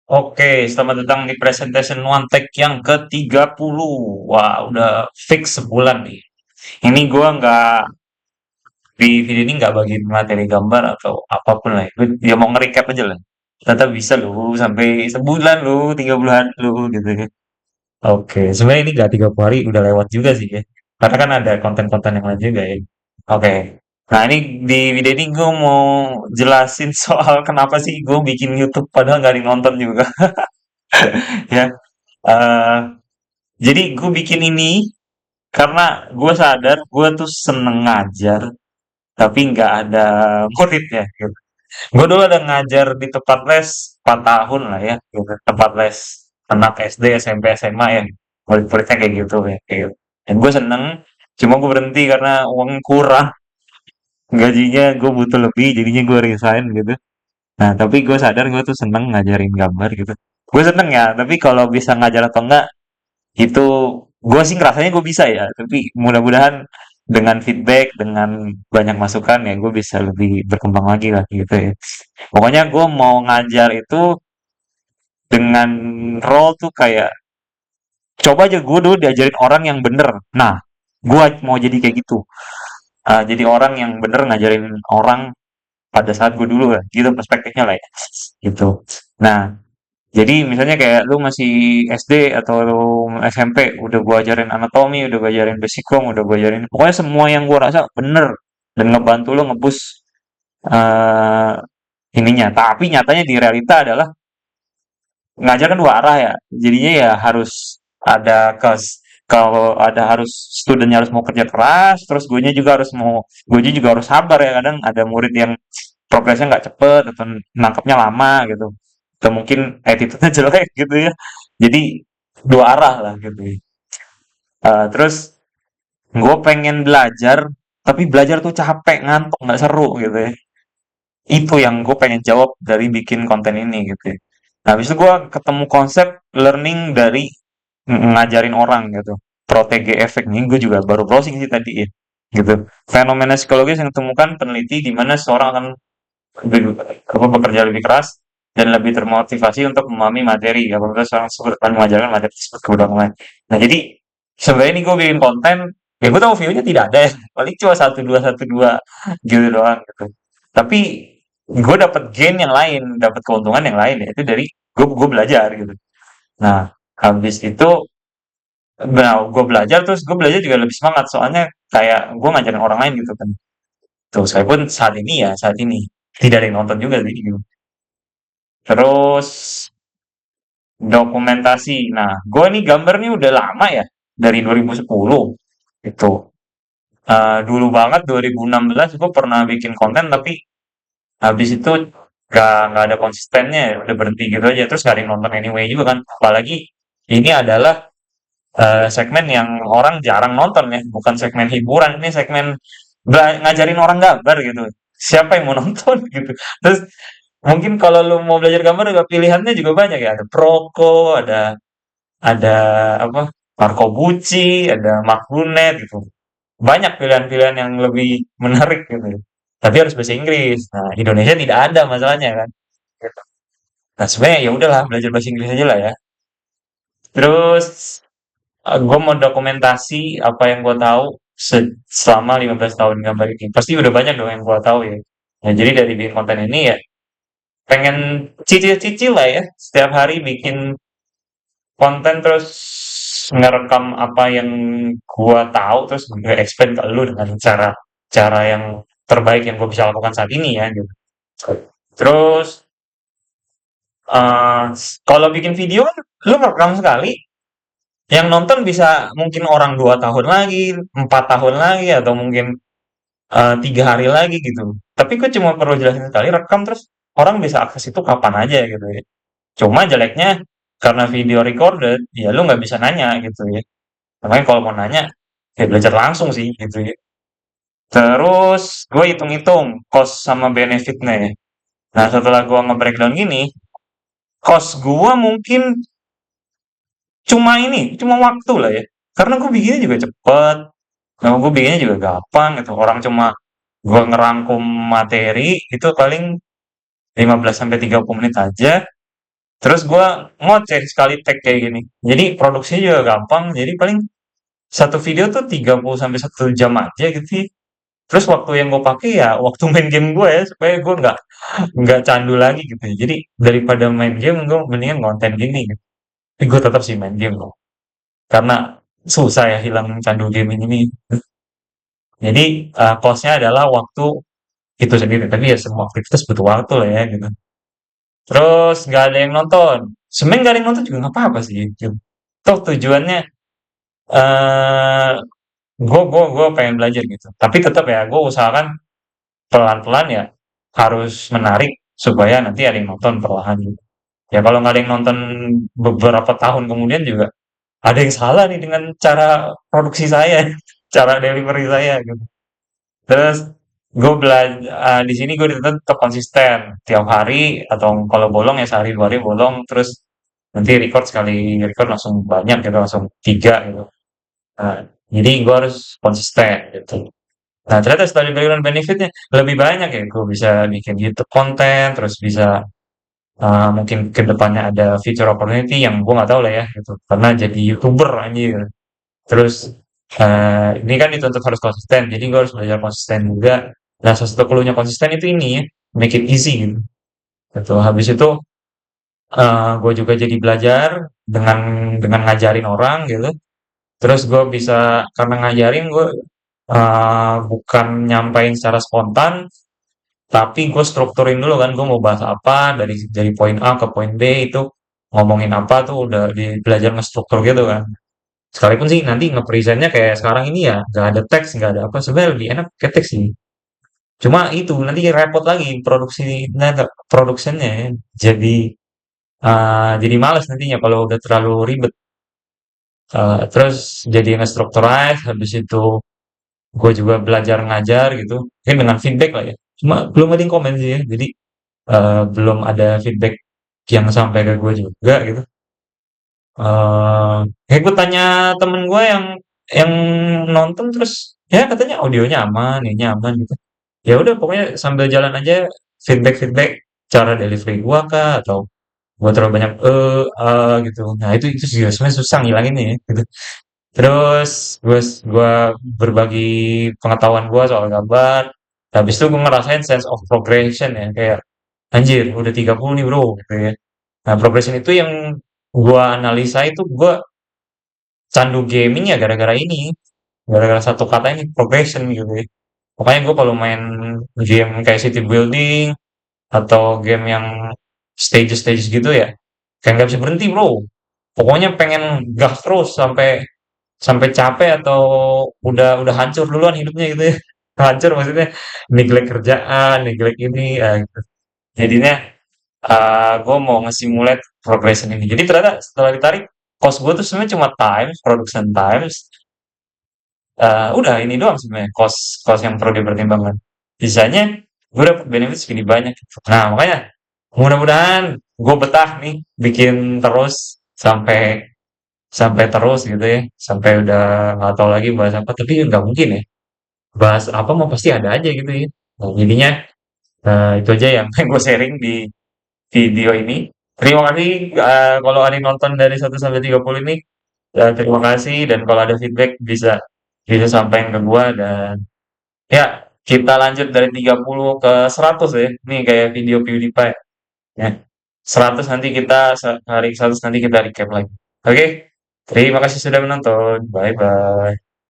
Oke, selamat datang di presentation One Tech yang ke-30. Wah, udah fix sebulan nih. Ini gua nggak, di video ini nggak bagi materi gambar atau apapun lah. Gue dia mau nge-recap aja lah. Ternyata bisa loh, sampai sebulan loh, 30 hari loh, gitu ya. Oke, sebenarnya ini nggak 30 hari, udah lewat juga sih ya. Karena kan ada konten-konten yang lain juga ya. Oke. Nah, ini di video ini gue mau jelasin soal kenapa sih gue bikin YouTube padahal nggak dinonton juga. Ya, eh jadi gue bikin ini karena gue sadar gue tuh seneng ngajar, tapi nggak ada muridnya. Gitu. Gue dulu ada ngajar di tempat les 4 tahun lah ya, gitu. Tempat les anak SD, SMP, SMA ya. Murid-muridnya kayak gitu ya. Kayak gitu. Dan gue seneng, cuma gue berhenti karena uang kurang. Gajinya gue butuh lebih, jadinya gue resign gitu. Nah, tapi gue sadar gue tuh seneng ngajarin gambar gitu. Gue seneng ya, tapi kalau bisa ngajar atau enggak, itu gue sih ngerasanya gue bisa ya, tapi mudah-mudahan dengan feedback, dengan banyak masukan ya gue bisa lebih berkembang lagi lah gitu ya. Pokoknya gue mau ngajar itu dengan role tuh kayak coba aja gue dulu diajarin orang yang bener. Nah, gue mau jadi kayak gitu. Jadi orang yang bener ngajarin orang pada saat gue dulu lah, gitu perspektifnya lah ya. Gitu. Nah, jadi misalnya kayak lu masih SD atau lu SMP, udah gua ajarin anatomi, udah gua ajarin basic udah gua ajarin pokoknya semua yang gua rasa bener dan ngebantu lu ngebus eh ininya. Tapi nyatanya di realita adalah ngajar kan dua arah ya. Jadinya ya harus ada kalau ada harus studentnya harus mau kerja keras, terus gue juga harus sabar ya. Kadang ada murid yang progresnya nggak cepet atau nangkepnya lama gitu atau mungkin attitude-nya jelek gitu ya, jadi dua arah lah gitu ya. Terus gue pengen belajar tapi belajar tuh capek ngantuk nggak seru gitu ya, itu yang gue pengen jawab dari bikin konten ini gitu ya. Nah habis itu gue ketemu konsep learning dari ngajarin orang gitu, protege efek nih gue juga baru browsing sih tadi ya gitu. Fenomena psikologis yang ditemukan peneliti di mana seorang akan bekerja lebih keras dan lebih termotivasi untuk memahami materi apabila seorang tersebut akan mengajarkan materi tersebut ke orang lain. Nah jadi sebenarnya ini gue bikin konten ya gue tahu view-nya tidak ada ya, paling cuma satu dua gitu doang gitu. Tapi gue dapat gain yang lain, dapat keuntungan yang lain ya itu dari gue belajar gitu. Nah habis itu gue belajar terus gue belajar juga lebih semangat soalnya kayak gue ngajarin orang lain gitu kan. Tuh saya pun saat ini tidak ada yang nonton juga sih gitu. Terus dokumentasi. Nah, gue nih gambar nih udah lama ya, dari 2010. Itu. Dulu banget 2016 gue pernah bikin konten tapi habis itu gak ada konsistennya ya, udah berhenti gitu aja. Terus gak ada yang nonton anyway juga kan. Apalagi ini adalah segmen yang orang jarang nonton ya, bukan segmen hiburan, ini segmen ngajarin orang gambar gitu. Siapa yang mau nonton gitu. Terus mungkin kalau lu mau belajar gambar juga pilihannya juga banyak ya. Ada Proko, ada apa? Marco Bucci, ada Mark Brunet gitu. Banyak pilihan-pilihan yang lebih menarik gitu. Tapi harus bahasa Inggris. Nah, Indonesia tidak ada masalahnya kan. Gitu. Nah, sebenarnya ya udahlah belajar bahasa Inggris aja lah ya. Terus gue mau dokumentasi apa yang gue tahu selama 15 tahun gambar ini. Pasti udah banyak dong yang gue tahu ya. Nah, jadi dari bikin konten ini ya pengen cicil-cicil lah ya. Setiap hari bikin konten terus ngerekam apa yang gua tahu terus gue explain ke lu dengan cara cara yang terbaik yang gue bisa lakukan saat ini ya gitu. Terus kalau bikin video kan lu merekam sekali, yang nonton bisa mungkin orang 2 tahun lagi, 4 tahun lagi atau mungkin 3 hari lagi gitu. Tapi gue cuma perlu jelasin sekali rekam terus orang bisa akses itu kapan aja gitu ya. Cuma jeleknya karena video recorded, ya lu nggak bisa nanya gitu ya. Makanya kalau mau nanya, ya belajar langsung sih gitu ya. Terus gue hitung-hitung cost sama benefitnya ya. Nah setelah gue nge-breakdown gini, cost gue mungkin cuma waktu lah ya. Karena gue bikinnya juga cepet, gue bikinnya juga gampang gitu. Orang cuma gue ngerangkum materi itu paling 15 sampai 30 menit aja. Terus gua ngoceh sekali tag kayak gini. Jadi produksinya juga gampang. Jadi paling satu video tuh 30 sampai 1 jam aja gitu sih. Terus waktu yang gue pakai ya waktu main game gue ya supaya gue nggak candu lagi gitu. Jadi daripada main game gue mendingan konten gini gitu. Tapi gue tetap sih main game loh. Karena susah ya hilang candu gaming ini. Jadi cost-nya adalah waktu itu sendiri. Tapi ya semua aktivitas butuh waktu lah ya gitu. Terus nggak ada yang nonton. Sebenarnya nggak ada yang nonton juga nggak apa-apa sih YouTube. Toh tujuannya eh gue pengen belajar gitu. Tapi tetap ya gue usahakan pelan-pelan ya harus menarik supaya nanti ada yang nonton perlahan gitu. Ya kalau nggak ada yang nonton beberapa tahun kemudian juga ada yang salah nih dengan cara produksi saya, cara delivery saya gitu. Terus gue belajar di sini gue tetap konsisten tiap hari atau kalau bolong ya sehari 2 hari bolong terus nanti record sekali record langsung banyak gitu langsung 3 gitu. Nah, jadi gue harus konsisten gitu. Nah, ternyata setelah diberikan benefitnya lebih banyak ya. Gue bisa bikin YouTube konten, terus bisa mungkin ke depannya ada future opportunity yang gue nggak tahu lah ya gitu. Karena jadi YouTuber anjir. Terus ini kan dituntut harus konsisten, jadi gue harus belajar konsisten juga. Nah, salah satu clue-nya konsisten itu ini ya, make it easy gitu. Gitu. Habis itu gue juga jadi belajar dengan ngajarin orang gitu. Terus gue bisa karena ngajarin gue bukan nyampain secara spontan, tapi gue strukturin dulu kan, gue mau bahas apa dari poin A ke poin B itu ngomongin apa tuh udah belajar ngestruktur gitu kan. Sekalipun sih nanti ngepresentnya kayak sekarang ini ya, nggak ada teks, nggak ada apa. Sebenarnya lebih enak ke teks sih. Cuma itu nanti repot lagi produksinya ya. Jadi males nantinya kalau udah terlalu ribet. Terus jadi nge-structurize, habis itu gue juga belajar ngajar gitu. Mungkin dengan feedback lah ya. Cuma belum ada yang komen sih ya. Jadi belum ada feedback yang sampai ke gue juga gitu. Kayak gue tanya temen gue yang nonton terus ya katanya audionya aman, ini aman gitu. Ya udah pokoknya sambil jalan aja feedback cara delivery gua kah atau gua terlalu banyak gitu. Nah itu juga sebenarnya susah ngilanginnya ya gitu. Terus gua berbagi pengetahuan gua soal gambar. Habis itu gue ngerasain sense of progression ya kayak anjir udah 30 nih bro gitu ya. Nah progression itu yang gua analisa itu gua candu gaming ya gara-gara ini. Gara-gara satu kata ini progression gitu ya. Pokoknya gue kalau main game kayak city building atau game yang stage-stage gitu ya, kayak nggak bisa berhenti bro. Pokoknya pengen gas terus sampai sampai capek atau udah hancur duluan hidupnya gitu ya. Hancur maksudnya neglect kerjaan, neglect ini, gitu. Jadinya gue mau nge-simulate progression ini. Jadi ternyata setelah ditarik, cost gue tuh sebenarnya cuma time, production times, udah ini doang sebenarnya cost cost yang perlu dipertimbangkan. Sisanya gue dapet benefit segini banyak gitu. Nah makanya mudah-mudahan gue betah nih bikin terus sampai sampai terus gitu ya sampai udah nggak tahu lagi bahas apa tapi nggak mungkin ya bahas apa mau pasti ada aja gitu ya. Nah, jadinya itu aja yang pengen gue sharing di video ini. Terima kasih kalau ada yang nonton dari 1 sampai 30 ini. Terima kasih dan kalau ada feedback bisa bisa sampaikan ke gua dan ya kita lanjut dari 30 ke 100 ya. Nih kayak video PewDiePie ya. 100 nanti kita hari 100 nanti kita recap lagi. Oke. Terima kasih sudah menonton. Bye bye.